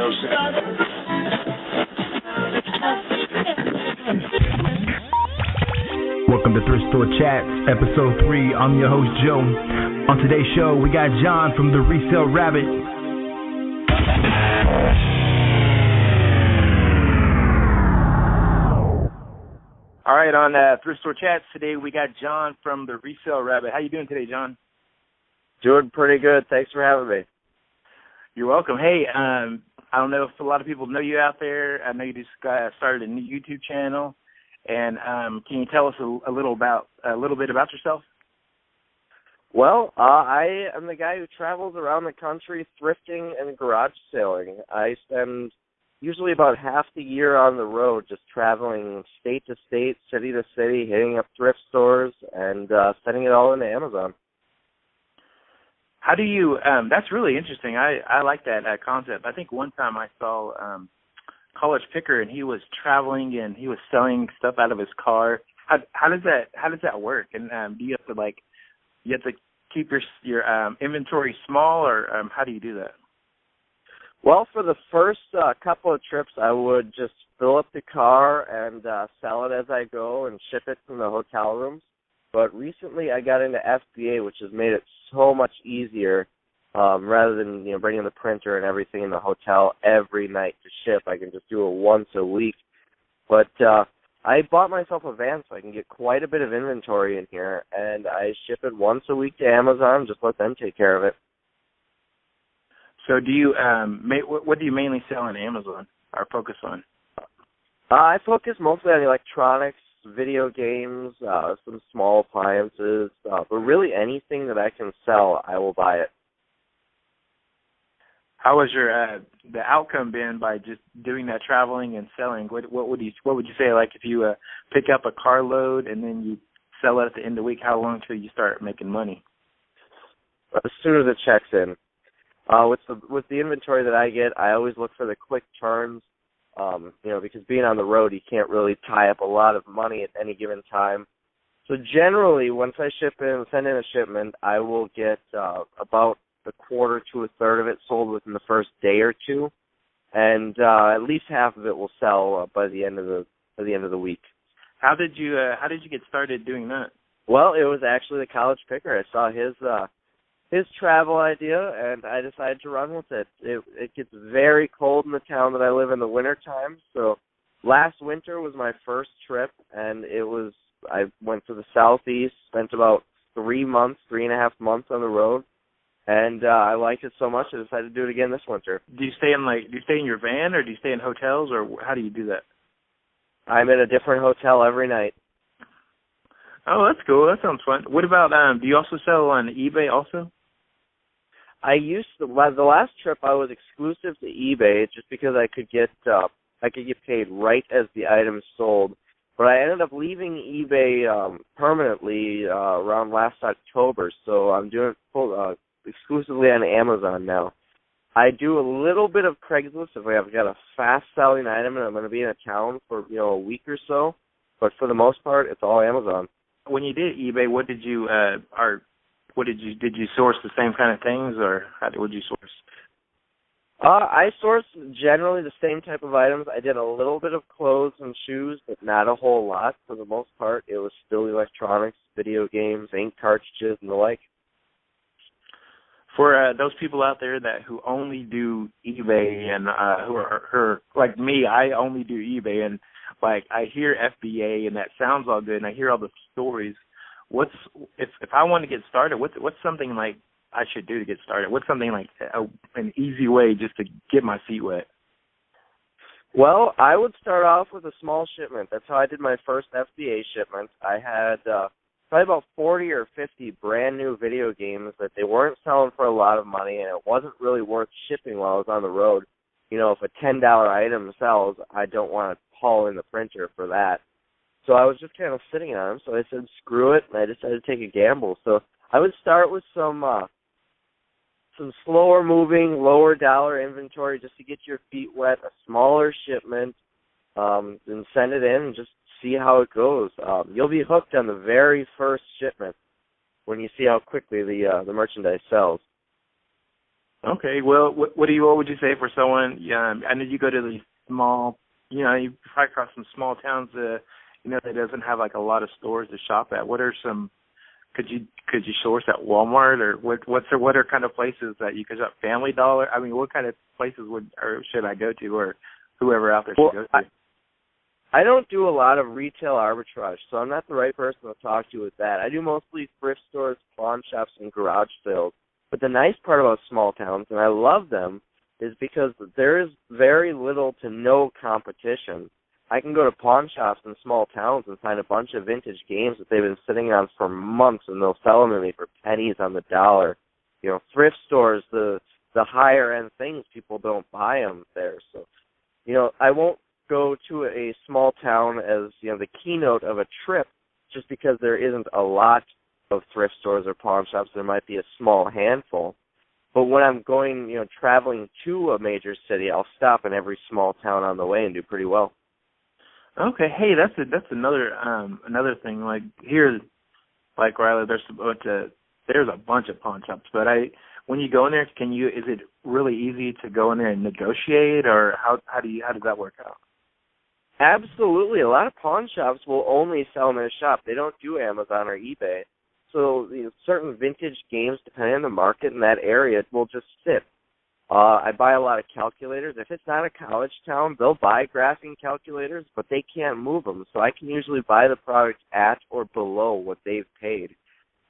Welcome to Thrift Store Chats, Episode 3. I'm your host, Joe. On today's show, we got John from the Resale Rabbit. All right, on Thrift Store Chats today, we got John from the Resale Rabbit. How you doing today, John? Doing pretty good. Thanks for having me. You're welcome. Hey, I don't know if a lot of people know you out there. I know you just started a new YouTube channel, and can you tell us a little bit about yourself? Well, I am the guy who travels around the country thrifting and garage selling. I spend usually about half the year on the road, just traveling state to state, city to city, hitting up thrift stores, and sending it all into Amazon. How do you, that's really interesting. I like that concept. I think one time I saw College Picker, and he was traveling and he was selling stuff out of his car. How does that work? And do you have to keep your inventory small, or how do you do that? Well, for the first couple of trips, I would just fill up the car and sell it as I go and ship it from the hotel rooms. But recently I got into FBA, which has made it so much easier. Rather than bringing the printer and everything in the hotel every night to ship, I can just do it once a week. But I bought myself a van so I can get quite a bit of inventory in here, and I ship it once a week to Amazon. Just let them take care of it. So do you what do you mainly sell on Amazon or focus on? I focus mostly on electronics, video games, some small appliances, but really anything that I can sell, I will buy it. How was your the outcome been by just doing that traveling and selling? What would you say, like, if you pick up a carload and then you sell it at the end of the week? How long till you start making money? As soon as it checks in. With the inventory that I get, I always look for the quick turns. Because being on the road, you can't really tie up a lot of money at any given time. So generally, once I send in a shipment, I will get about a quarter to a third of it sold within the first day or two, and at least half of it will sell by the end of the week. How did you get started doing that? Well, it was actually the College Picker. I saw his travel idea, and I decided to run with it. It gets very cold in the town that I live in the wintertime, so last winter was my first trip, and I went to the southeast, spent about 3.5 months on the road, and I liked it so much I decided to do it again this winter. Do you stay in your van, or do you stay in hotels, or how do you do that? I'm in a different hotel every night. Oh, that's cool. That sounds fun. What about, do you also sell on eBay also? The last trip I was exclusive to eBay just because I could get paid right as the item sold. But I ended up leaving eBay permanently around last October, so I'm doing it exclusively on Amazon now. I do a little bit of Craigslist if I've got a fast-selling item and I'm going to be in a town for a week or so. But for the most part, it's all Amazon. When you did eBay, did you source the same kind of things, or what did you source? I source generally the same type of items. I did a little bit of clothes and shoes, but not a whole lot. For the most part, it was still electronics, video games, ink cartridges, and the like. For those people out there who only do eBay and who are like me, I only do eBay, and like I hear FBA and that sounds all good, and I hear all the stories. If I want to get started? What's something like I should do to get started? What's something like an easy way just to get my feet wet? Well, I would start off with a small shipment. That's how I did my first FBA shipment. I had probably about 40 or 50 brand new video games that they weren't selling for a lot of money, and it wasn't really worth shipping while I was on the road. If a $10 item sells, I don't want to haul in the printer for that. So I was just kind of sitting on them, so I said, screw it, and I decided to take a gamble. So I would start with some slower-moving, lower-dollar inventory just to get your feet wet, a smaller shipment, and send it in and just see how it goes. You'll be hooked on the very first shipment when you see how quickly the merchandise sells. Okay. Well, what would you say for someone? I know you go to these small, you probably across some small towns, that doesn't have like a lot of stores to shop at. What are some? Could you source at Walmart, or what are kind of places that you could shop? Family Dollar. I mean, what kind of places should I go to, or whoever out there should go to? I don't do a lot of retail arbitrage, so I'm not the right person to talk to with that. I do mostly thrift stores, pawn shops, and garage sales. But the nice part about small towns, and I love them, is because there is very little to no competition. I can go to pawn shops in small towns and find a bunch of vintage games that they've been sitting on for months, and they'll sell them to me for pennies on the dollar. Thrift stores, the higher-end things, people don't buy them there. So, I won't go to a small town as the keynote of a trip just because there isn't a lot of thrift stores or pawn shops. There might be a small handful, but when I'm going traveling to a major city, I'll stop in every small town on the way and do pretty well. Okay, hey, that's another thing. Like here, like where I live, there's a bunch of pawn shops, but when you go in there, is it really easy to go in there and negotiate, or how does that work out? Absolutely. A lot of pawn shops will only sell in their shop. They don't do Amazon or eBay. So certain vintage games, depending on the market in that area, will just sit. I buy a lot of calculators. If it's not a college town, they'll buy graphing calculators, but they can't move them. So I can usually buy the product at or below what they've paid.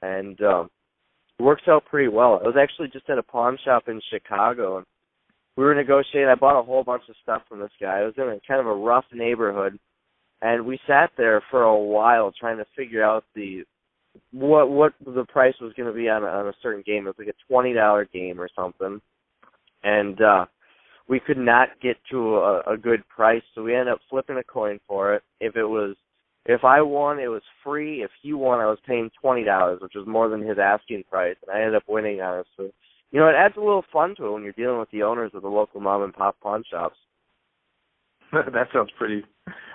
And it works out pretty well. I was actually just at a pawn shop in Chicago, and we were negotiating. I bought a whole bunch of stuff from this guy. I was in a kind of a rough neighborhood, and we sat there for a while trying to figure out what the price was going to be on a certain game. It was like a $20 game or something, and we could not get to a good price. So we ended up flipping a coin for it. If I won, it was free. If he won, I was paying $20, which was more than his asking price, and I ended up winning on it. So, it adds a little fun to it when you're dealing with the owners of the local mom and pop pawn shops. That sounds pretty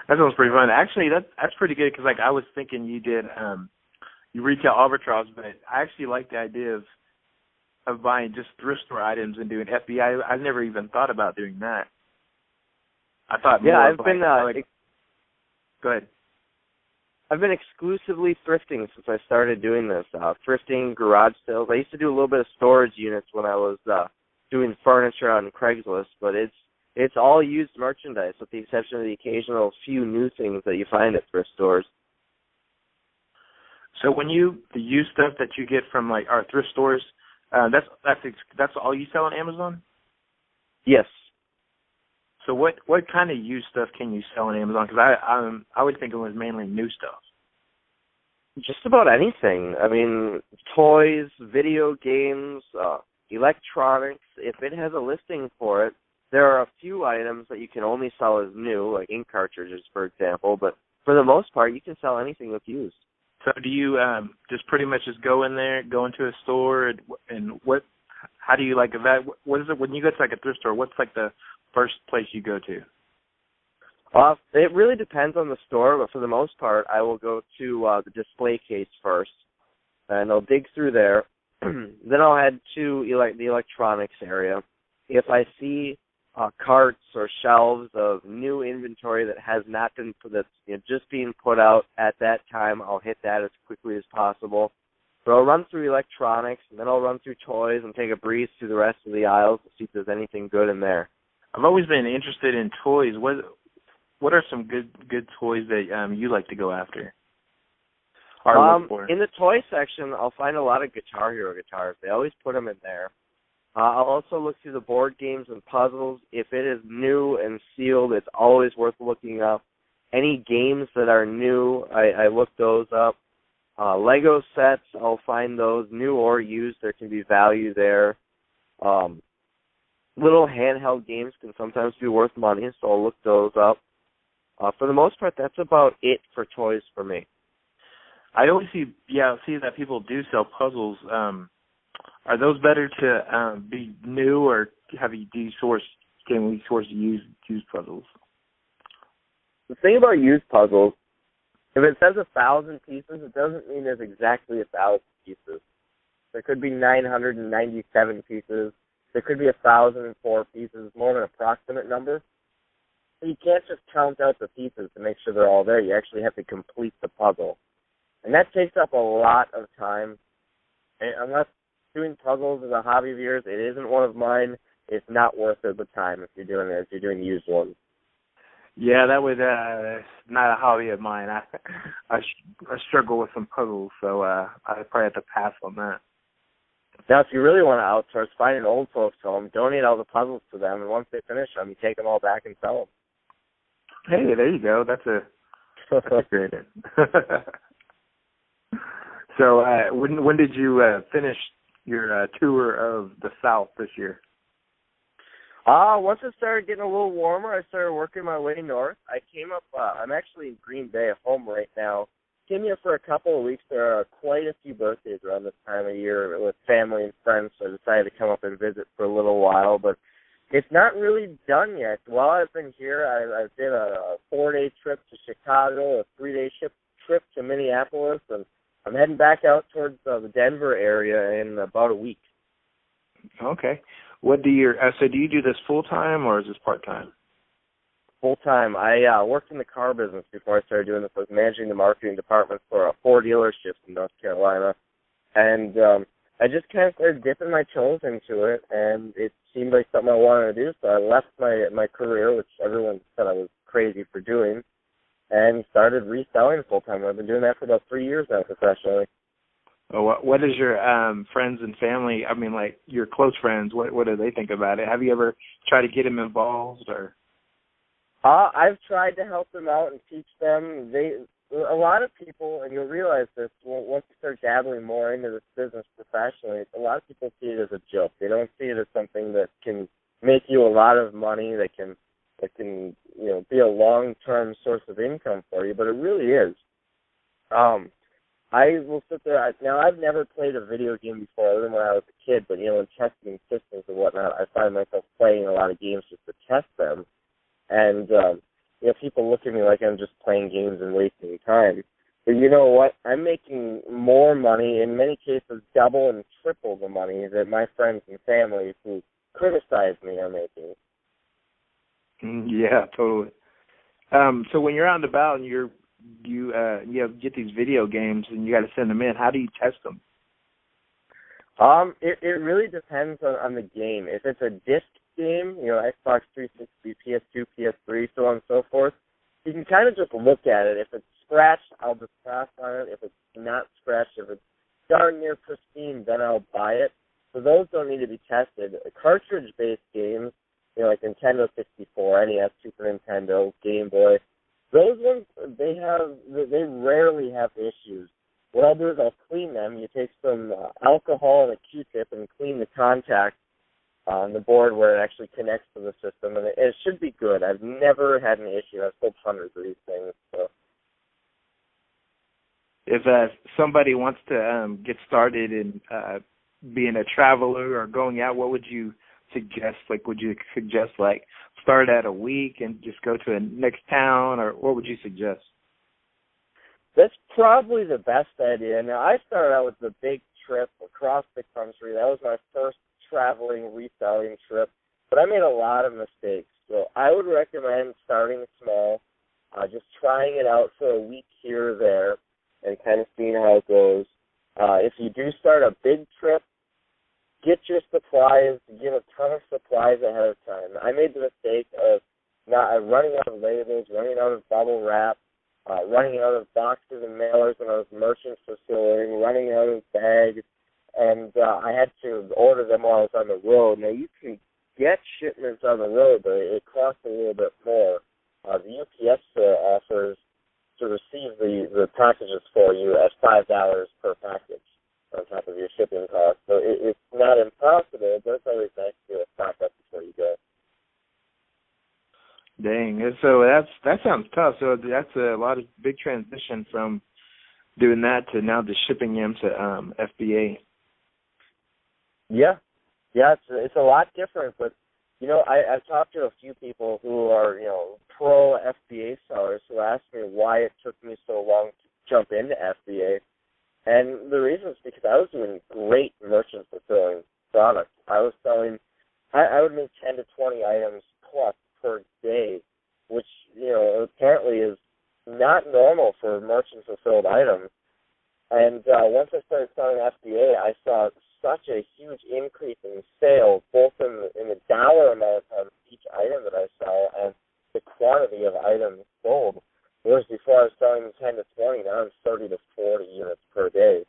fun. Actually, that's pretty good because I was thinking you did you retail arbitrage, but I actually like the idea of buying just thrift store items and doing FBI. I've never even thought about doing that. I thought go ahead. I've been exclusively thrifting since I started doing this. Thrifting, garage sales. I used to do a little bit of storage units when I was doing furniture on Craigslist, but it's all used merchandise with the exception of the occasional few new things that you find at thrift stores. So when the used stuff that you get from like our thrift stores, that's all you sell on Amazon? Yes. So what kind of used stuff can you sell on Amazon? Because I would think it was mainly new stuff. Just about anything. I mean, toys, video games, electronics. If it has a listing for it, there are a few items that you can only sell as new, like ink cartridges, for example. But for the most part, you can sell anything that's used. So do you just pretty much just go into a store, and how do you like that? What is it when you go to like a thrift store? What's like the first place you go to? It really depends on the store, but for the most part, I will go to the display case first, and I'll dig through there. Then I'll head to the electronics area. If I see carts or shelves of new inventory that has not been that's just being put out at that time, I'll hit that as quickly as possible. But I'll run through electronics, and then I'll run through toys and take a breeze through the rest of the aisles to see if there's anything good in there. I've always been interested in toys. What are some good toys that you like to go after? Or look for? In the toy section, I'll find a lot of Guitar Hero guitars. They always put them in there. I'll also look through the board games and puzzles. If it is new and sealed, it's always worth looking up. Any games that are new, I look those up. Lego sets, I'll find those new or used. There can be value there. Little handheld games can sometimes be worth money, so I'll look those up. For the most part, that's about it for toys for me. I always see that people do sell puzzles. Are those better to be new, or can we source used puzzles? The thing about used puzzles, if it says 1,000 pieces, it doesn't mean there's exactly 1,000 pieces. There could be 997 pieces. there could be 1,004 pieces, more of an approximate number. You can't just count out the pieces to make sure they're all there. You actually have to complete the puzzle. And that takes up a lot of time. And unless doing puzzles is a hobby of yours, it isn't one of mine, it's not worth it the time if you're doing it, if you're doing used ones. Yeah, that was not a hobby of mine. I struggle with some puzzles, so I probably have to pass on that. Now, if you really want to outsource, find an old folks home, donate all the puzzles to them, and once they finish them, you take them all back and sell them. Hey, there you go. That's a great idea. So, when did you finish your tour of the South this year? Once it started getting a little warmer, I started working my way north. I came up, I'm actually in Green Bay at home right now. Came here for a couple of weeks. There are quite a few birthdays around this time of year with family and friends, so I decided to come up and visit for a little while, but it's not really done yet. While I've been here, I did a 4-day trip to Chicago, a 3-day trip to Minneapolis, and I'm heading back out towards the Denver area in about a week. Okay. What do you so do you do this full time or is this part time? Full time. I worked in the car business before I started doing this. I was managing the marketing department for 4 dealerships in North Carolina, and I just kind of started dipping my toes into it, and it seemed like something I wanted to do. So I left my career, which everyone said I was crazy for doing, and started reselling full time. I've been doing that for about 3 years now professionally. Oh, what is your friends and family? I mean, like your close friends. What do they think about it? Have you ever tried to get them involved or? I've tried to help them out and teach them. A lot of people, and you'll realize this once you start dabbling more into this business professionally, a lot of people see it as a joke. They don't see it as something that can make you a lot of money, that can be a long-term source of income for you, but it really is. I will sit there. Now, I've never played a video game before, other than when I was a kid, but, in testing systems and whatnot, I find myself playing a lot of games just to test them. And, people look at me like I'm just playing games and wasting time. But you know what? I'm making more money, in many cases double and triple the money that my friends and family who criticize me are making. Yeah, totally. So when you're out and about and you get these video games and you got to send them in, how do you test them? It really depends on the game. If it's a disc game, Xbox 360, PS2, PS3, so on and so forth, you can kind of just look at it. If it's scratched, I'll just pass on it. If it's not scratched, if it's darn near pristine, then I'll buy it. So those don't need to be tested. Cartridge-based games, like Nintendo 64, NES, Super Nintendo, Game Boy, those ones, they rarely have issues. What I'll do is I'll clean them. You take some alcohol and a Q-tip and clean the contact on the board where it actually connects to the system, and it should be good. I've never had an issue. I've sold hundreds of these things. So. If somebody wants to get started in being a traveler or going out, what would you suggest? Like, would you suggest start at a week and just go to the next town, or what would you suggest? That's probably the best idea. Now, I started out with a big trip across the country. That was my first traveling, reselling trip, but I made a lot of mistakes. So I would recommend starting small, just trying it out for a week here or there and kind of seeing how it goes. If you do start a big trip, get your supplies, get a ton of supplies ahead of time. I made the mistake of running out of labels, running out of bubble wrap, running out of boxes and mailers when I was merchant fulfilling, running out of bags, and I had to order them while I was on the road. Now, you can get shipments on the road, but it costs a little bit more. The UPS offers to receive the packages for you at $5 per package on top of your shipping cost. So it's not impossible, but it's always nice to stock up before you go. Dang. So that sounds tough. So that's a lot of big transition from doing that to now just shipping them to FBA. Yeah, it's a lot different. But I've talked to a few people who are pro FBA sellers who asked me why it took me so long to jump into FBA, and the reason is because I was doing great merchant fulfilling products. I was selling I would make 10 to 20 items plus per day, which, apparently is not normal for merchant fulfilled items. And once I started selling FBA, I saw such a huge increase in sales, both in the dollar amount of each item that I sell and the quantity of items sold. Whereas before I was selling 10 to 20, now I'm 30 to 40 units per day.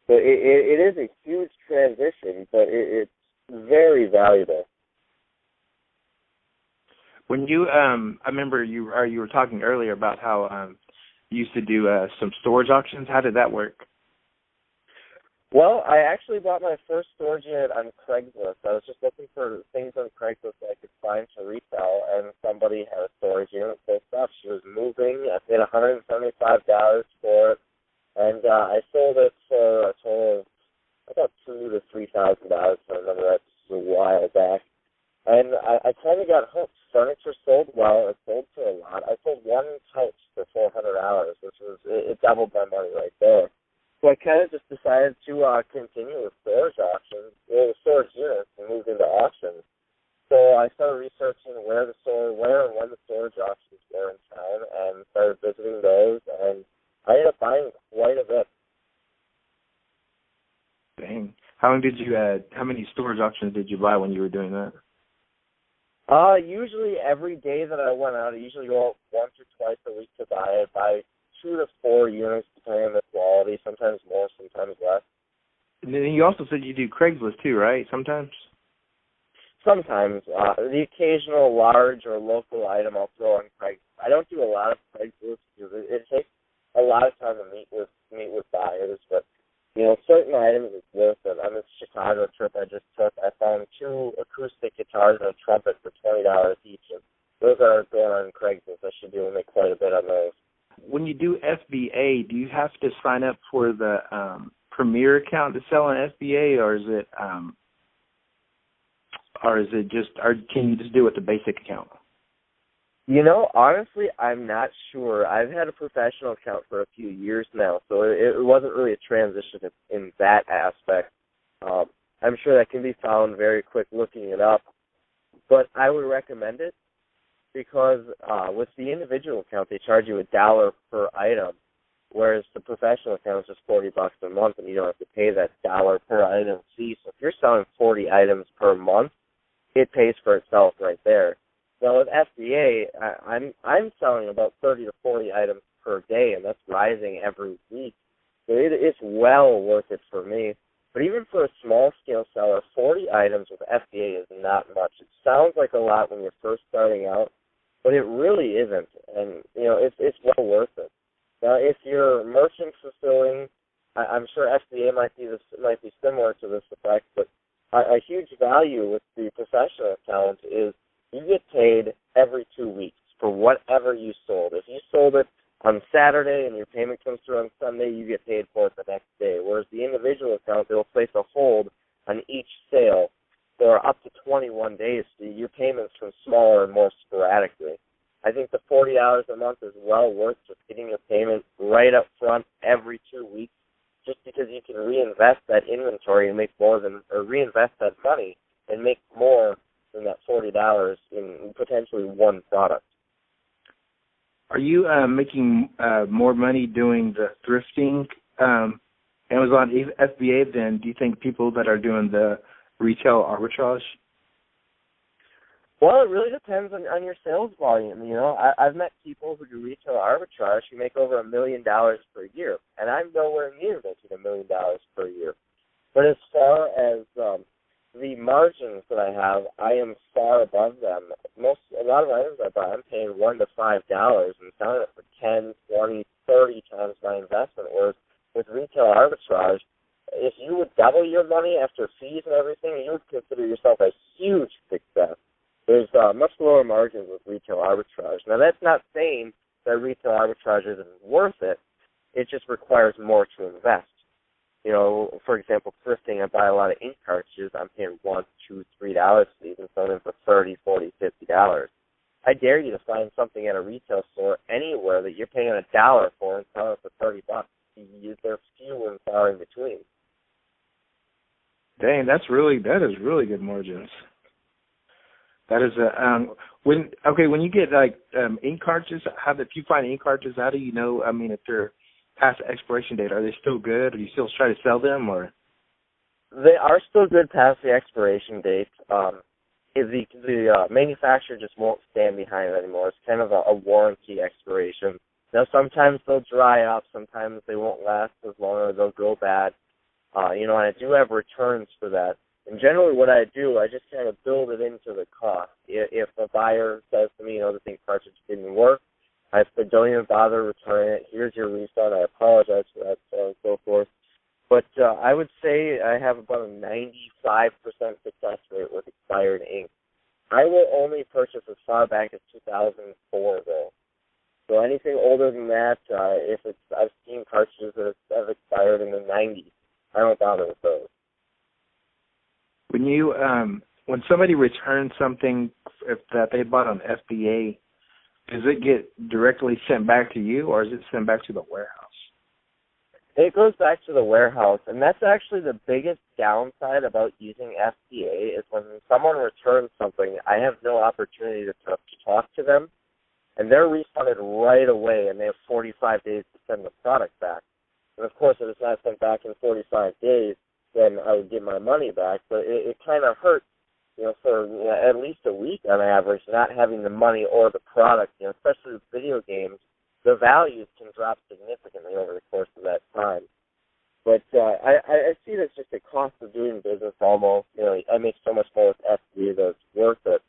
So it is a huge transition, but it's very valuable. When you, I remember you were talking earlier about how you used to do some storage auctions. How did that work? Well, I actually bought my first storage unit on Craigslist. I was just looking for things on Craigslist that I could find to resell, and somebody had a storage unit fixed up. She was moving. I paid $175 for it, and I sold it for a total of about $2,000 to $3,000. I remember that a while back. And I kind of got hooked. Furniture sold well. It sold for a lot. I sold one couch for $400, which was it doubled my money right there. So I kind of just decided to continue with storage auctions, storage units, and moved into auctions. So I started researching where and when the storage auctions were in town, and started visiting those, and I ended up buying quite a bit. Dang. How many storage auctions did you buy when you were doing that? Usually every day that I went out, I usually go out once or twice a week to buy it. Buy 2 to 4 units depending on the quality, sometimes more, sometimes less. And then you also said you do Craigslist too, right? Sometimes? Sometimes. The occasional large or local item I'll throw on Craigslist. I don't do a lot of Craigslist because it takes a lot of time to meet with buyers, but certain items it's worth it. On this Chicago trip I just took, I found 2 acoustic guitars and a trumpet for $20 each, and those are going on Craigslist. I should be able to make quite a bit on those. When you do FBA, do you have to sign up for the Premier account to sell on FBA, or can you just do it with the basic account? Honestly, I'm not sure. I've had a professional account for a few years now, so it wasn't really a transition in that aspect. I'm sure that can be found very quick looking it up, but I would recommend it because with the individual account, they charge you $1 per item, whereas the professional account is just $40 a month, and you don't have to pay that $1 per item fee. So if you're selling 40 items per month, it pays for itself right there. Now with FBA, I'm selling about 30 to 40 items per day, and that's rising every week. So it's well worth it for me. But even for a small-scale seller, 40 items with FBA is not much. It sounds like a lot when you're first starting out, but it really isn't. And, it's well worth it. Now, if you're merchant fulfilling, I'm sure FBA might be similar to this effect, but a huge value with the professional account is you get paid every 2 weeks for whatever you sold. If you sold it on Saturday and your payment comes through on Sunday, you get paid for it the next day. Whereas the individual account, they'll place a hold on each sale for up to 21 days, so your payments come smaller and more sporadically. I think the $40 a month is well worth just getting your payment right up front every 2 weeks, just because you can reinvest that inventory and reinvest that money and make more than that $40 in potentially one product. Are you making more money doing the thrifting Amazon FBA than do you think people that are doing the retail arbitrage? Well, it really depends on your sales volume. I've met people who do retail arbitrage who make over $1 million per year, and I'm nowhere near making $1 million per year. But as far as the margins that I have, I am far above them. A lot of items I buy, I'm paying $1 to $5 and selling it for 10, 20, 30 times my investment. Whereas with retail arbitrage, if you would double your money after fees and everything, you would consider yourself a huge success. There's much lower margins with retail arbitrage. Now, that's not saying that retail arbitrage isn't worth it. It just requires more to invest. For example, thrifting, I buy a lot of ink cartridges. I'm paying $1, $2, $3 for these and selling them for $30, $40, $50. I dare you to find something at a retail store anywhere that you're paying $1 for and selling it for $30. They're few and far in between. Dang, that is really good margins. That is when you get like ink cartridges, if you find ink cartridges, how do you know? I mean, if they're past the expiration date, are they still good? Or do you still try to sell them, or? They are still good past the expiration date. The manufacturer just won't stand behind it anymore. It's kind of a warranty expiration. Now, sometimes they'll dry up. Sometimes they won't last as long, or they'll go bad. And I do have returns for that. And generally what I do, I just kind of build it into the cost. If a buyer says to me, the ink cartridge didn't work, I said, don't even bother returning it. Here's your refund. I apologize for that, so on and so forth. But I would say I have about a 95% success rate with expired ink. I will only purchase as far back as 2004, though. So anything older than that, I've seen cartridges that have expired in the 90s. I don't bother with those. When somebody returns something that they bought on FBA, does it get directly sent back to you, or is it sent back to the warehouse? It goes back to the warehouse, and that's actually the biggest downside about using FBA is when someone returns something, I have no opportunity to talk to them, and they're refunded right away, and they have 45 days to send the product back. And, of course, if it's not sent back in 45 days, then I would get my money back. But it kind of hurts, for at least a week on average, not having the money or the product, especially with video games. The values can drop significantly over the course of that time. But I see it as just a cost of doing business almost. I make so much more with FBA that it's worth it.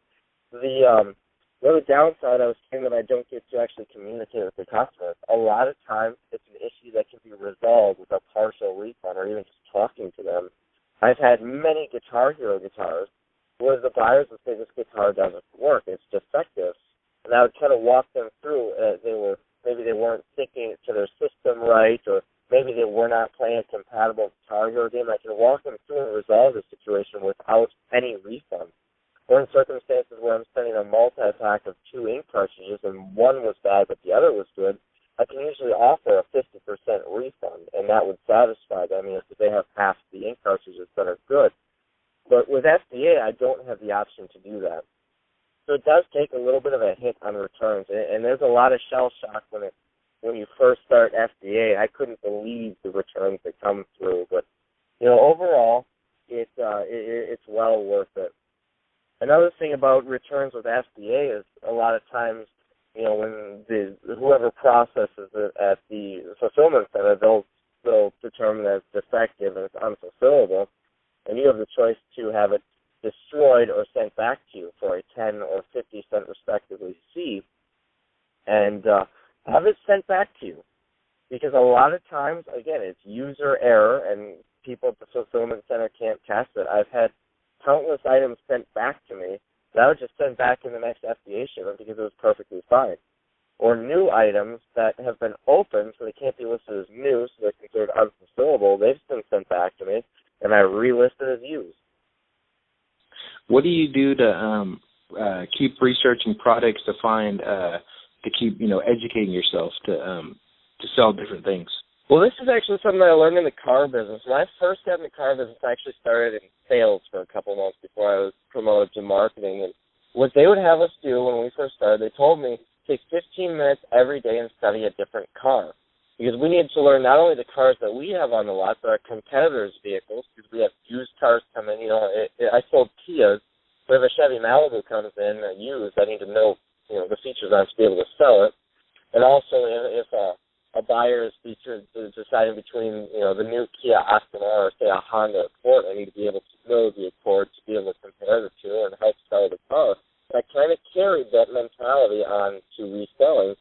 The other downside, I was saying that I don't get to actually communicate with the customers. A lot of times it's an issue that can be resolved with a partial refund or even just talking to them. I've had many Guitar Hero guitars where the buyers would say this guitar doesn't work, it's defective. And I would kind of walk them through. Maybe they weren't syncing it to their system right, or maybe they were not playing a compatible Guitar Hero game. I can walk them through and resolve the situation without any refund. Or in circumstances where I'm sending a multi-pack of 2 ink cartridges and one was bad but the other was good, I can usually offer a 50% refund, and that would satisfy them if they have half the ink cartridges that are good. But with FBA, I don't have the option to do that. So it does take a little bit of a hit on returns, and there's a lot of shell shock when you first start FBA. I couldn't believe the returns that come through, but overall, it's well worth it. Another thing about returns with FBA is a lot of times, when whoever processes it at the fulfillment center, they'll determine that it's defective and it's unfulfillable, and you have the choice to have it destroyed or sent back to you for a 10 or 50 cent respectively fee, and have it sent back to you. Because a lot of times, again, it's user error, and people at the fulfillment center can't test it. I've had countless items sent back to me that I would just send back in the next FBA shipment because it was perfectly fine. Or new items that have been opened, so they can't be listed as new, so they're considered unfulfillable. They've been sent back to me, and I relisted as used. What do you do to keep researching products to find to keep educating yourself to sell different things? Well, this is actually something that I learned in the car business. When I first got in the car business, I actually started in sales for a couple months before I was promoted to marketing. And what they would have us do when we first started, they told me, take 15 minutes every day and study a different car. Because we needed to learn not only the cars that we have on the lot, but our competitors' vehicles, because we have used cars come in. I sold Kias. So if a Chevy Malibu comes in used, I need to know, the features on it to be able to sell it. And also, if a buyer is deciding between, the new Kia Optima or, say, a Honda Accord, I need to be able to know the Accord to be able to compare the two and help sell the car. I kind of carried that mentality on to reselling.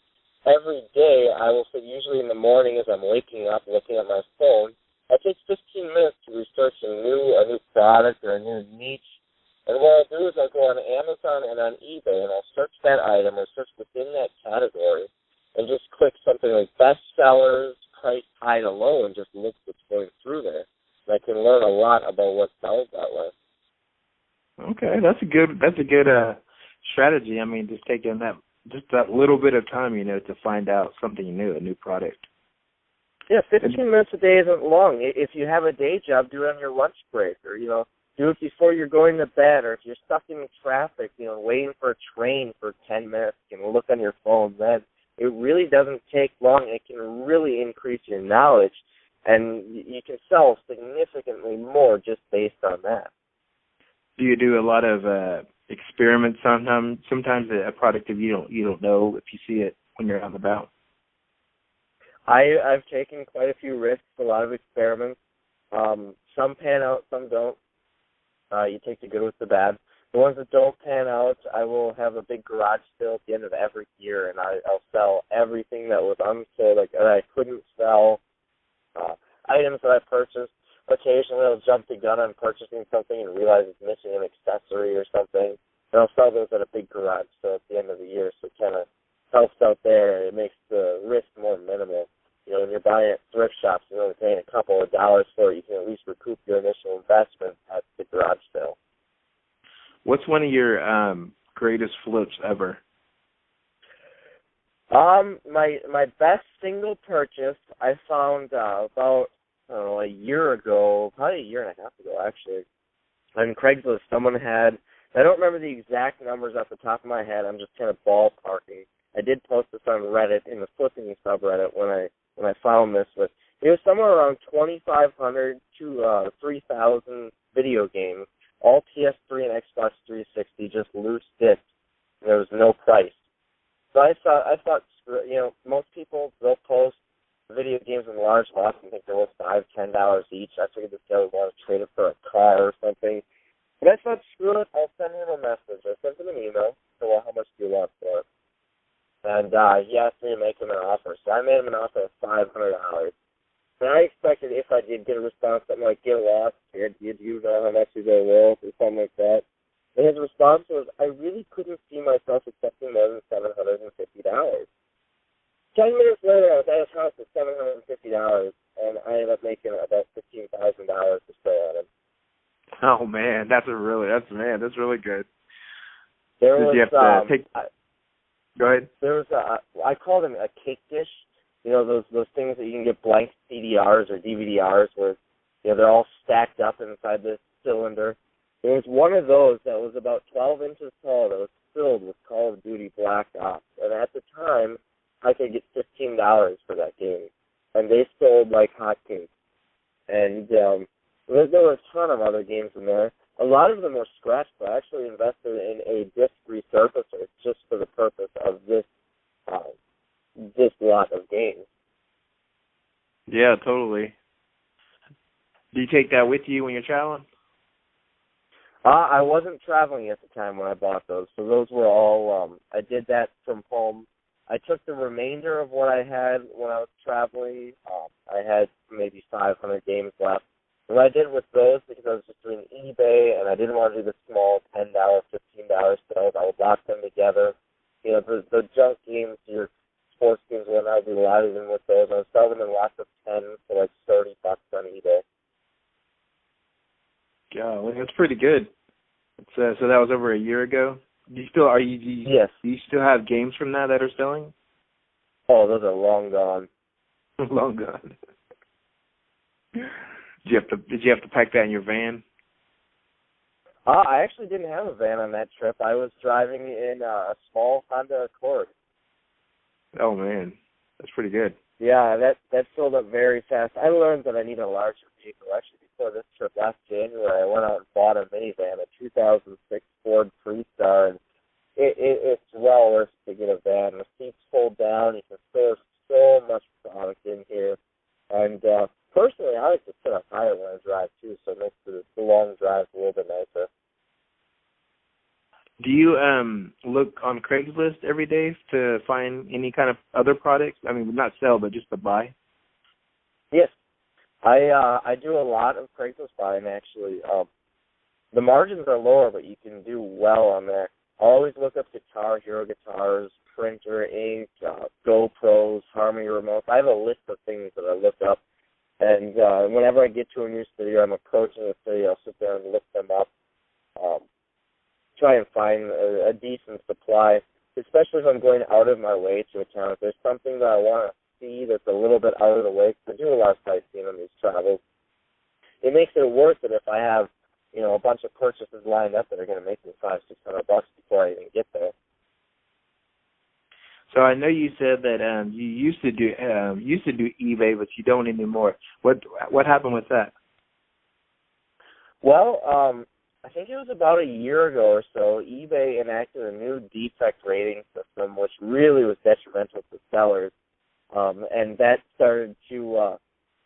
Every day, I will sit, usually in the morning as I'm waking up, looking at my phone, I take 15 minutes to research a new product or a new niche. And what I'll do is I'll go on Amazon and on eBay, and I'll search that item or search within that category and just click something like bestsellers, price high to low, and just look what's going through there. And I can learn a lot about what sells that way. Okay, that's a good strategy. I mean, just taking that little bit of time, to find out something new, a new product. Yeah, 15 minutes a day isn't long. If you have a day job, do it on your lunch break, or Do it before you're going to bed, or if you're stuck in traffic, waiting for a train for 10 minutes, you can look on your phone then. It really doesn't take long. It can really increase your knowledge, and you can sell significantly more just based on that. Do you do a lot of experiments sometimes? Sometimes a product that you don't know if you see it when you're out and about. I've taken quite a few risks, a lot of experiments. Some pan out, some don't. You take the good with the bad. The ones that don't pan out, I will have a big garage sale at the end of every year, and I'll sell everything that was unsold, like that I couldn't sell, items that I purchased. Occasionally I'll jump the gun on purchasing something and realize it's missing an accessory or something. And I'll sell those at a big garage sale at the end of the year, so it kind of helps out there. It makes the risk more minimal. When you're buying at thrift shops, you're only paying a couple of dollars for it. You can at least recoup your initial investment at the garage sale. What's one of your greatest flips ever? My best single purchase I found about a year ago, probably a year and a half ago actually, on Craigslist. Someone had, I don't remember the exact numbers off the top of my head. I'm just kind of ballparking. I did post this on Reddit in the flipping subreddit when I found this, but it was somewhere around 2,500 to 3,000 video games, all PS3 and Xbox 360, just loose discs. There was no price. So I thought, most people, they'll post video games in large lots and think they're worth $5-10 each. I figured this guy would want to trade it for a car or something. But I thought, screw it, I'll send him a message. I sent him an email. So, well, how much do you want for it? And he asked me to make him an offer. So I made him an offer of $500. And I expected if I did get a response, something like, get lost, did you know how much is worth, or something like that. And his response was, I really couldn't see myself accepting more than $750. 10 minutes later, I was at his house for $750, and I ended up making about $15,000 to sell on him. Oh man, that's really good. There Did was, you have to take? Go ahead. There was I called them a cake dish. Those things that you can get blank CDRs or DVDRs where they're all stacked up inside this cylinder. There was one of those that was about 12 inches tall that was filled with Call of Duty Black Ops, and at the time I could get $15 for that game, and they sold like hotcakes. And there were a ton of other games in there. A lot of them were scratched, but I actually invested in a disc resurfacer just for the purpose of this lot of games. Yeah, totally. Do you take that with you when you're traveling? I wasn't traveling at the time when I bought those, so those were all, I did that from home. I took the remainder of what I had when I was traveling. I had maybe 500 games left. What I did with those, because I was just doing eBay and I didn't want to do the small $10, $15 sales, I would lock them together. The junk games, your sports games, when I would be loaded in with those. I would sell them in lots of 10 for like $30 on eBay. Yeah, well, that's pretty good. So that was over a year ago. Yes. Do you still have games from that are selling? Oh, those are long gone. Long gone. Did you have to pack that in your van? I actually didn't have a van on that trip. I was driving in a small Honda Accord. Oh man, that's pretty good. Yeah, that filled up very fast. I learned that I need a larger vehicle. Actually, before this trip last January, I went out and bought a minivan, a 2006 Ford Freestar, and it's well worth to get a van. The seats fold down. You can store so much product in here. And personally, I like to sit up higher when I drive, too, so it makes the long drive a little bit nicer. Do you look on Craigslist every day to find any kind of other products? I mean, not sell, but just to buy? Yes. I do a lot of Craigslist buying, actually. The margins are lower, but you can do well on there. I always look up Guitar Hero guitars, printer, ink, GoPros, Harmony remotes. I have a list of things that I look up, and whenever I get to a new city or I'm approaching a city, I'll sit there and look them up, try and find a decent supply, especially if I'm going out of my way to a town. If there's something that I want to see that's a little bit out of the way, because I do a lot of sightseeing on these travels, it makes it worth it if I have a bunch of purchases lined up that are going to make me $500-600 before I even get there. So I know you said that you used to do eBay, but you don't anymore. What happened with that? Well, I think it was about a year ago or so, eBay enacted a new defect rating system, which really was detrimental to sellers. And that started to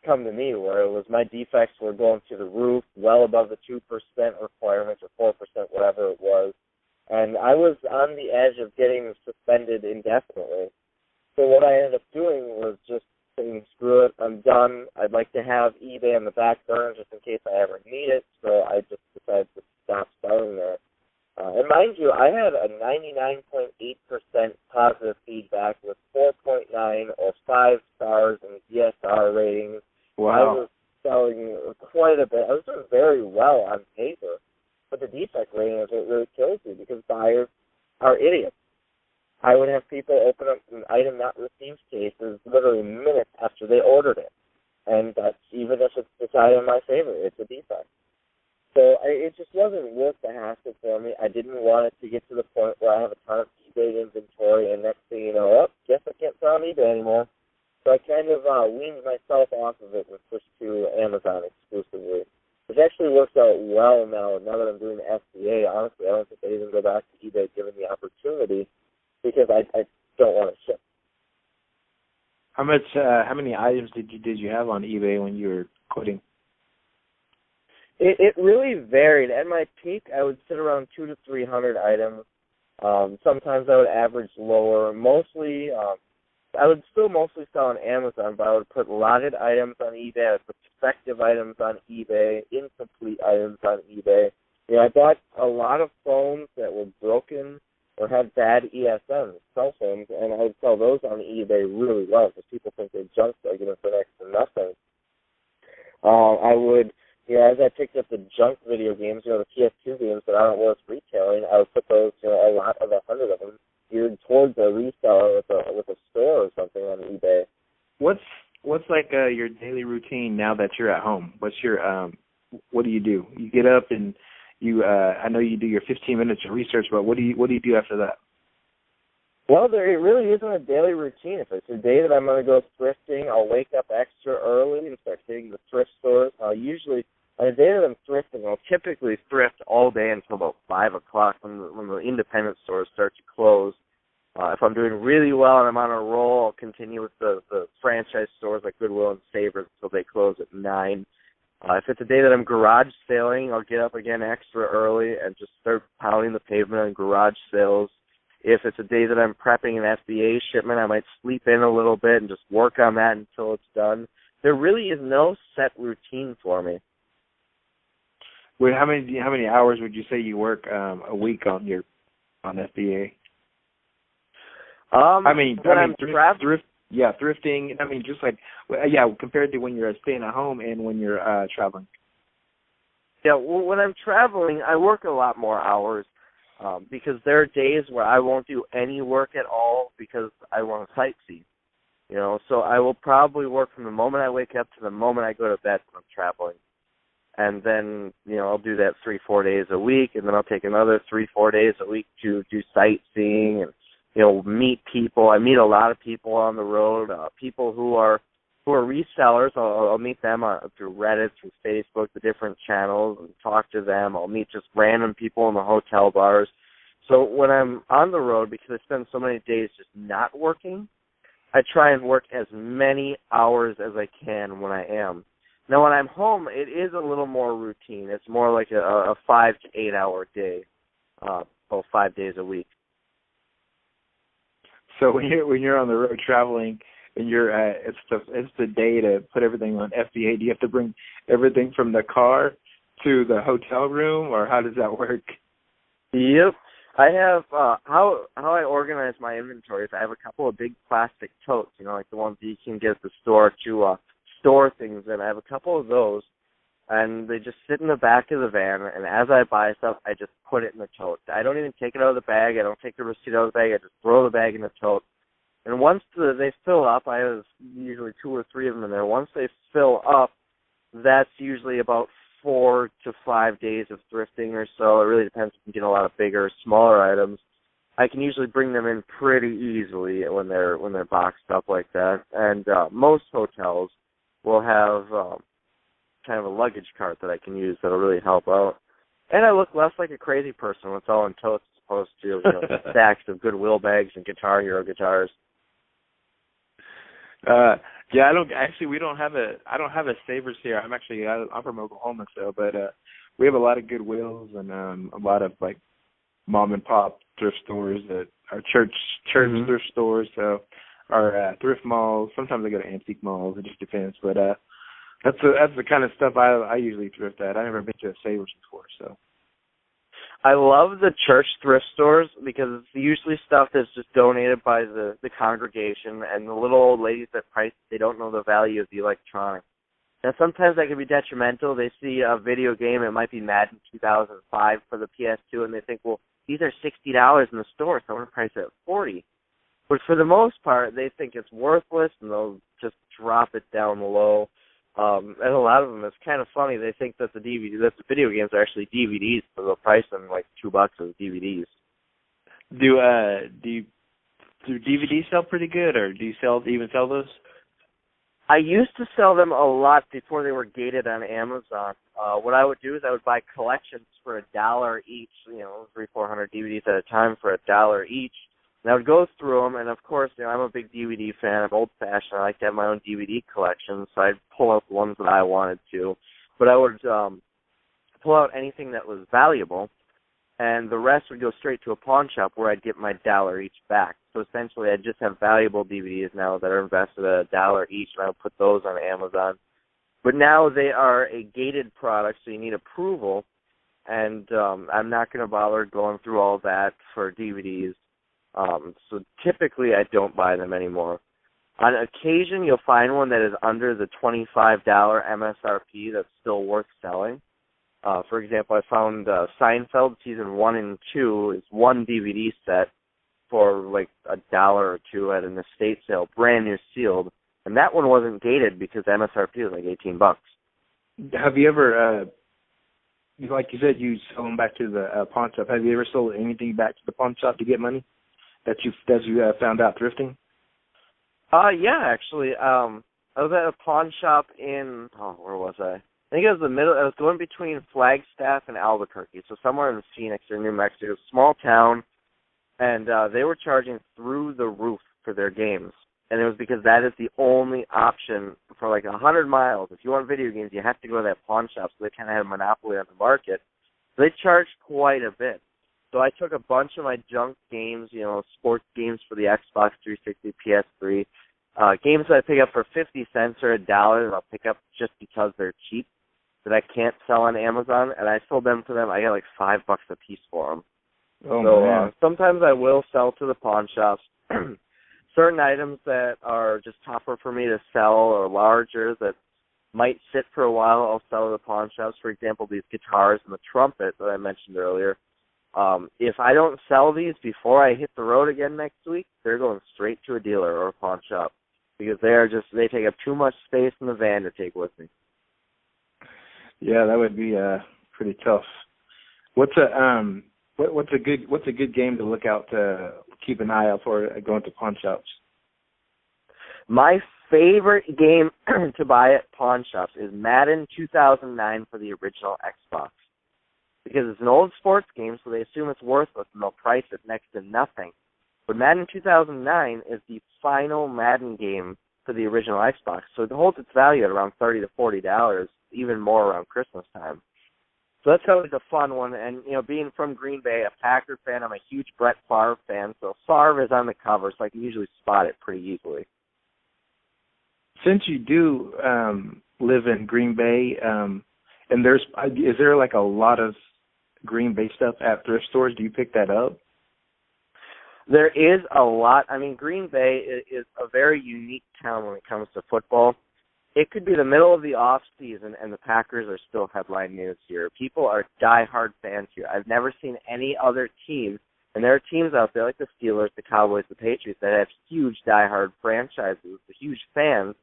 come to me, where it was my defects were going through the roof, well above the 2% requirement or 4%, whatever it was. And I was on the edge of getting suspended indefinitely. So what I ended up doing was just saying, screw it, I'm done. I'd like to have eBay on the back burner just in case I ever need it. So I just decided to stop selling there. And mind you, I had a 99.8% positive feedback with 4.9 or 5 stars in DSR ratings. Wow. I was selling quite a bit. I was doing very well on paper. But the defect rating is what really kills you, because buyers are idiots. I would have people open up an item not received cases literally minutes after they ordered it. And that's even if it's decided in my favor, it's a defect. So it just wasn't worth the hassle for me. I didn't want it to get to the point where I have a ton of eBay inventory, and next thing you know, guess I can't sell on eBay anymore. So I kind of weaned myself off of it and switched to Amazon exclusively. Which actually works out well now that I'm doing the FBA. Honestly, I don't think I'd even go back to eBay given the opportunity, because I don't want to ship. How many items did you have on eBay when you were quitting? It really varied. At my peak, I would sit around 200 to 300 items. Sometimes I would average lower. Mostly, I would still mostly sell on Amazon, but I would put lotted items on eBay. I would put defective items on eBay, incomplete items on eBay. I bought a lot of phones that were broken or had bad ESMs, cell phones, and I would sell those on eBay really well because people think they're junk, so I get them for next to nothing. I would, as I picked up the junk video games, the PS2 games that aren't worth retailing, I would put those, a lot of 100 of them, geared towards a reseller with a store or something on eBay. What's like your daily routine now that you're at home? What's your what do? You get up and you I know you do your 15 minutes of research, but what do you do after that? Well, it really isn't a daily routine. If it's a day that I'm going to go thrifting, I'll wake up extra early and start hitting the thrift stores. I'll usually, on a day that I'm thrifting, I'll typically thrift all day until about 5 o'clock when the independent stores start to close. If I'm doing really well and I'm on a roll, I'll continue with the franchise stores like Goodwill and Savers until they close at 9. If it's a day that I'm garage sailing, I'll get up again extra early and just start pounding the pavement on garage sales. If it's a day that I'm prepping an FBA shipment, I might sleep in a little bit and just work on that until it's done. There really is no set routine for me. Wait, how many hours would you say you work a week on FBA? Thrifting. I mean, just like compared to when you're staying at home and when you're traveling. Yeah, well, when I'm traveling, I work a lot more hours because there are days where I won't do any work at all because I want to sightsee. So I will probably work from the moment I wake up to the moment I go to bed when I'm traveling. And then, I'll do that 3-4 days a week, and then I'll take another 3-4 days a week to do sightseeing and, meet people. I meet a lot of people on the road, people who are resellers. I'll meet them through Reddit, through Facebook, the different channels, and talk to them. I'll meet just random people in the hotel bars. So when I'm on the road, because I spend so many days just not working, I try and work as many hours as I can when I am. Now, when I'm home, it is a little more routine. It's more like a 5 to 8 hour day, 5 days a week. So when you're on the road traveling and you're it's the day to put everything on FBA, do you have to bring everything from the car to the hotel room, or how does that work? Yep. I have how I organize my inventory is I have a couple of big plastic totes, like the ones that you can get at the store to store things in. I have a couple of those, and they just sit in the back of the van, and as I buy stuff, I just put it in the tote. I don't even take it out of the bag. I don't take the receipt out of the bag. I just throw the bag in the tote. And once they fill up, I have usually 2 or 3 of them in there. Once they fill up, that's usually about 4 to 5 days of thrifting or so. It really depends if you get a lot of bigger or smaller items. I can usually bring them in pretty easily when they're boxed up like that. And most hotels will have kind of a luggage cart that I can use that'll really help out. And I look less like a crazy person when it's all in totes as opposed to stacks of Goodwill bags and Guitar Hero guitars. Yeah, I don't have a Savers here. I'm from Oklahoma, but we have a lot of Goodwills and a lot of like mom and pop thrift stores that are church thrift stores. So our thrift malls. Sometimes I go to antique malls. It just depends. But that's the kind of stuff I usually thrift at. I've never been to a Savers before, so. I love the church thrift stores because it's usually stuff that's just donated by the congregation and the little old ladies that they don't know the value of the electronics. Now, sometimes that can be detrimental. They see a video game, it might be Madden 2005 for the PS2, and they think, well, these are $60 in the store, so I'm going to price it at $40. But for the most part, they think it's worthless, and they'll just drop it down low. And a lot of them, it's kind of funny. They think that the video games are actually DVDs, so they'll price them like $2 as DVDs. Do DVDs sell pretty good, or do you even sell those? I used to sell them a lot before they were gated on Amazon. What I would do is I would buy collections for $1 each, 300-400 DVDs at a time for $1 each. And I would go through them, and of course, I'm a big DVD fan. I'm old-fashioned. I like to have my own DVD collection, so I'd pull out the ones that I wanted to. But I would pull out anything that was valuable, and the rest would go straight to a pawn shop where I'd get my $1 each back. So essentially, I'd just have valuable DVDs now that are invested at $1 each, and I would put those on Amazon. But now they are a gated product, so you need approval, and I'm not going to bother going through all that for DVDs. So typically I don't buy them anymore. On occasion, you'll find one that is under the $25 MSRP that's still worth selling. For example, I found Seinfeld Season 1 and 2 is one DVD set for like $1 or $2 at an estate sale, brand new sealed. And that one wasn't gated because MSRP was like $18. Have you ever, like you said, you sell them back to the pawn shop. Have you ever sold anything back to the pawn shop to get money that you found out thrifting? Yeah, actually. I was at a pawn shop in, where was I? I think it was the middle. I was going between Flagstaff and Albuquerque, so somewhere in Phoenix or New Mexico, small town, and they were charging through the roof for their games. And it was because that is the only option for like 100 miles. If you want video games, you have to go to that pawn shop, so they kind of had a monopoly on the market. So they charged quite a bit. So I took a bunch of my junk games, sports games for the Xbox 360, PS3, games that I pick up for 50 cents or $1 that I'll pick up just because they're cheap, that I can't sell on Amazon, and I sold them to them. I got like $5 a piece for them. Man. Sometimes I will sell to the pawn shops. Certain items that are just tougher for me to sell or larger that might sit for a while, I'll sell to the pawn shops. For example, these guitars and the trumpet that I mentioned earlier. If I don't sell these before I hit the road again next week, they're going straight to a dealer or a pawn shop because they take up too much space in the van to take with me. Yeah, that would be pretty tough. What's a good game to look out to keep an eye out for going to pawn shops? My favorite game to buy at pawn shops is Madden 2009 for the original Xbox. Because it's an old sports game, so they assume it's worthless, and they'll price it next to nothing. But Madden 2009 is the final Madden game for the original Xbox, so it holds its value at around $30 to $40, even more around Christmas time. So that's always a fun one, and, being from Green Bay, a Packer fan, I'm a huge Brett Favre fan, so Favre is on the cover, so I can usually spot it pretty easily. Since you do live in Green Bay, and is there like a lot of Green Bay stuff at thrift stores? Do you pick that up? There is a lot. I mean, Green Bay is a very unique town when it comes to football. It could be the middle of the off season and the Packers are still headline news here. People are diehard fans here. I've never seen any other team, and there are teams out there like the Steelers, the Cowboys, the Patriots that have huge diehard franchises, with huge fans,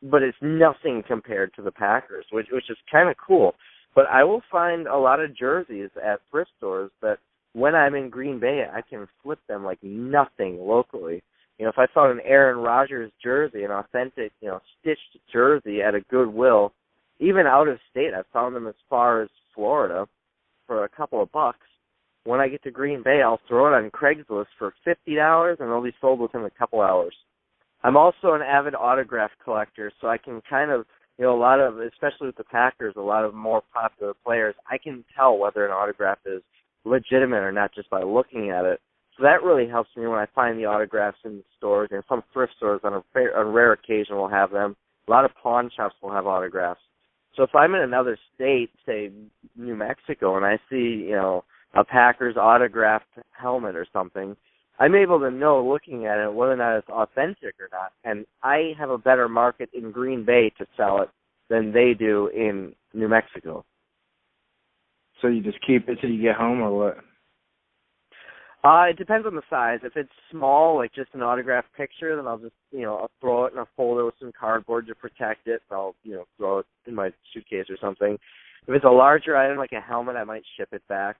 but it's nothing compared to the Packers, which is kind of cool. But I will find a lot of jerseys at thrift stores that when I'm in Green Bay, I can flip them like nothing locally. If I found an Aaron Rodgers jersey, an authentic, stitched jersey at a Goodwill, even out of state, I've found them as far as Florida for a couple of bucks. When I get to Green Bay, I'll throw it on Craigslist for $50, and they'll be sold within a couple hours. I'm also an avid autograph collector, so I can kind of, a lot of, especially with the Packers, a lot of more popular players, I can tell whether an autograph is legitimate or not just by looking at it. So that really helps me when I find the autographs in stores, and some thrift stores on a rare occasion will have them. A lot of pawn shops will have autographs. So if I'm in another state, say New Mexico, and I see, a Packers autographed helmet or something, I'm able to know, looking at it, whether or not it's authentic or not. And I have a better market in Green Bay to sell it than they do in New Mexico. So you just keep it till you get home, or what? It depends on the size. If it's small, like just an autographed picture, then I'll just, I'll throw it in a folder with some cardboard to protect it. I'll, throw it in my suitcase or something. If it's a larger item, like a helmet, I might ship it back.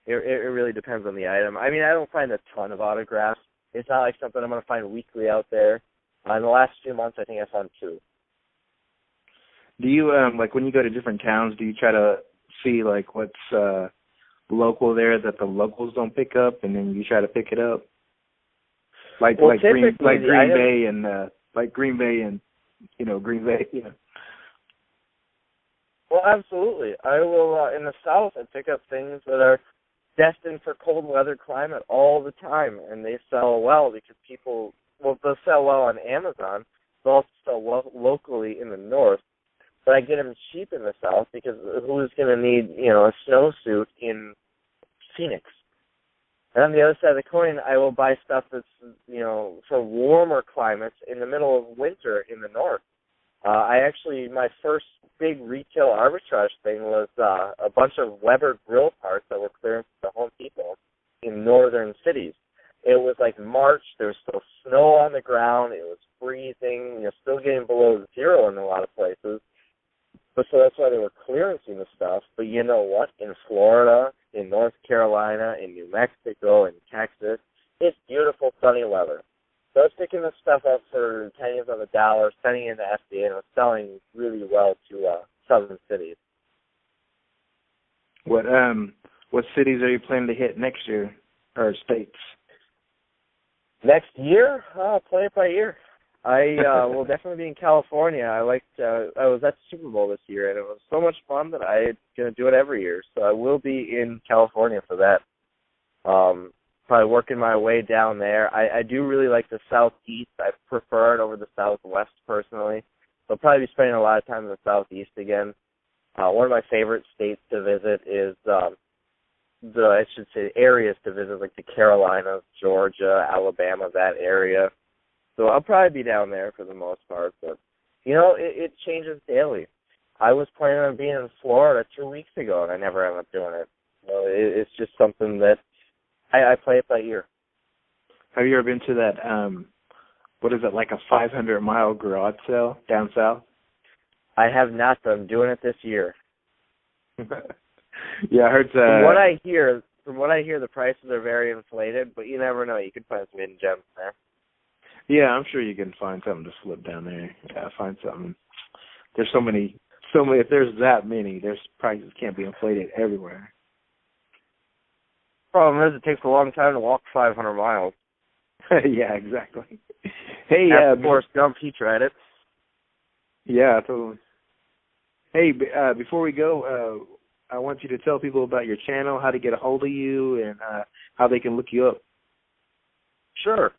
It really depends on the item. I mean, I don't find a ton of autographs. It's not like something I'm going to find weekly out there. In the last few months, I think I found 2. Do you, like when you go to different towns, do you try to see like what's local there that the locals don't pick up, and then you try to pick it up? Like Green Bay and Green Bay. Well, absolutely. I will in the South. I pick up things that are destined for cold weather climate all the time, and they sell well because they'll sell well on Amazon. They'll also sell well locally in the North. But I get them cheap in the South because who's going to need, a snowsuit in Phoenix? And on the other side of the coin, I will buy stuff that's, for warmer climates in the middle of winter in the North. My first big retail arbitrage thing was a bunch of Weber grill parts that were clearance at the Home Depot in northern cities. It was like March. There was still snow on the ground. It was freezing, still getting below zero in a lot of places. But so that's why they were clearancing the stuff. But you know what? In Florida, in North Carolina, in New Mexico, in Texas, it's beautiful, sunny weather. So I was picking this stuff up for pennies on the dollar, sending it to FBA, and it was selling really well to southern cities. What cities are you planning to hit next year, or states? Next year? Play it by ear. I will definitely be in California. I was at the Super Bowl this year, and it was so much fun that I'm going to do it every year. So I will be in California for that. Probably working my way down there. I do really like the Southeast. I prefer it over the Southwest personally. So I'll probably be spending a lot of time in the Southeast again. One of my favorite states to visit is areas to visit, like the Carolinas, Georgia, Alabama, that area. So I'll probably be down there for the most part. But, it changes daily. I was planning on being in Florida 2 weeks ago, and I never ended up doing it. It's just something that I play it by ear. Have you ever been to that, what is it, like a 500-mile garage sale down south? I have not, but I'm doing it this year. Yeah, I heard. From what I hear, the prices are very inflated, but you never know. You could find some hidden gems there. Yeah, I'm sure you can find something to flip down there. Yeah, find something. There's so many. If there's that many, there's prices can't be inflated everywhere. Problem is, it takes a long time to walk 500 miles. Yeah, exactly. Hey, Forrest Gump, he tried it. Yeah, totally. Hey, before we go, I want you to tell people about your channel, how to get a hold of you, and how they can look you up. Sure.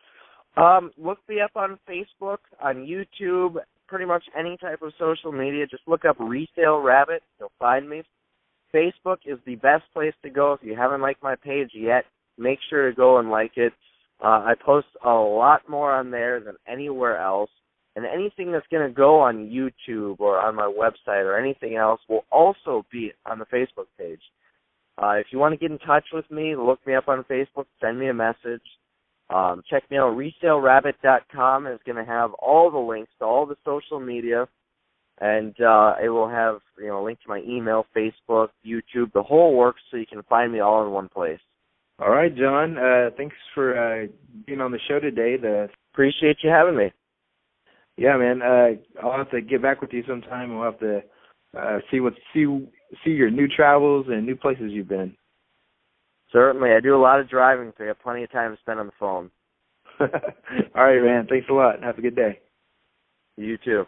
Look me up on Facebook, on YouTube, pretty much any type of social media. Just look up Resale Rabbit. You'll find me. Facebook is the best place to go. If you haven't liked my page yet, make sure to go and like it. I post a lot more on there than anywhere else. And anything that's going to go on YouTube or on my website or anything else will also be on the Facebook page. If you want to get in touch with me, look me up on Facebook, send me a message. Check me out, ResaleRabbit.com is going to have all the links to all the social media. And it will have, a link to my email, Facebook, YouTube, the whole works, so you can find me all in one place. All right, John. Thanks for being on the show today. Appreciate you having me. Yeah, man. I'll have to get back with you sometime. We'll have to see your new travels and new places you've been. Certainly. I do a lot of driving, so I have plenty of time to spend on the phone. All right, man. Thanks a lot. Have a good day. You too.